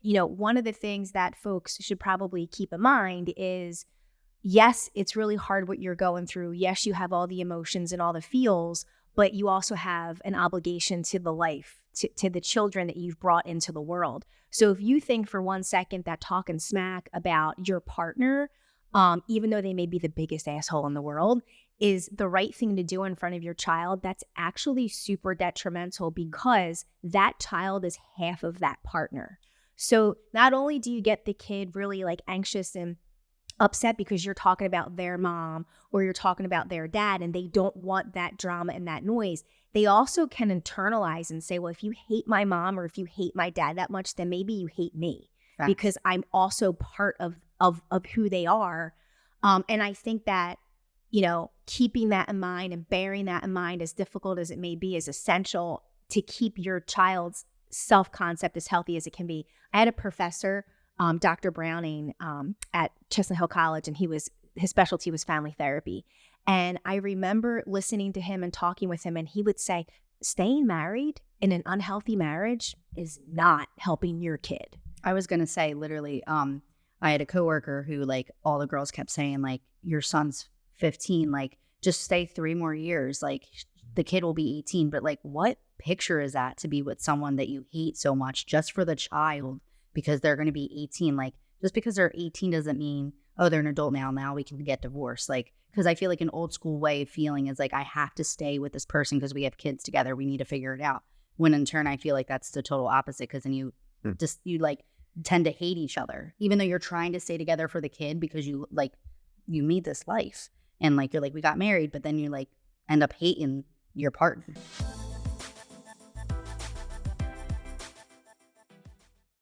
one of the things that folks should probably keep in mind is, yes, it's really hard what you're going through. Yes, you have all the emotions and all the feels, but you also have an obligation to the life, to the children that you've brought into the world. So if you think for 1 second that talking smack about your partner, even though they may be the biggest asshole in the world, is the right thing to do in front of your child, that's actually super detrimental because that child is half of that partner. So not only do you get the kid really like anxious and upset because you're talking about their mom or you're talking about their dad and they don't want that drama and that noise, they also can internalize and say, well, if you hate my mom or if you hate my dad that much, then maybe you hate me. Facts. Because I'm also part of who they are. And I think that, keeping that in mind and bearing that in mind, as difficult as it may be, is essential to keep your child's self-concept as healthy as it can be. I had a professor, Dr. Browning, at Chestnut Hill College, and his specialty was family therapy. And I remember listening to him and talking with him, and he would say, staying married in an unhealthy marriage is not helping your kid. I was going to say, literally, I had a coworker who, like, all the girls kept saying, like, your son's 15, like, just stay 3 more years. Like, the kid will be 18. But, like, what picture is that to be with someone that you hate so much just for the child because they're going to be 18? Like, just because they're 18 doesn't mean, oh, they're an adult now we can get divorced. Like, because I feel like an old school way of feeling is like, I have to stay with this person because we have kids together. We need to figure it out. When in turn, I feel like that's the total opposite, because then you tend to hate each other, even though you're trying to stay together for the kid because you need this life. And like, you're like, we got married, but then you like end up hating your partner.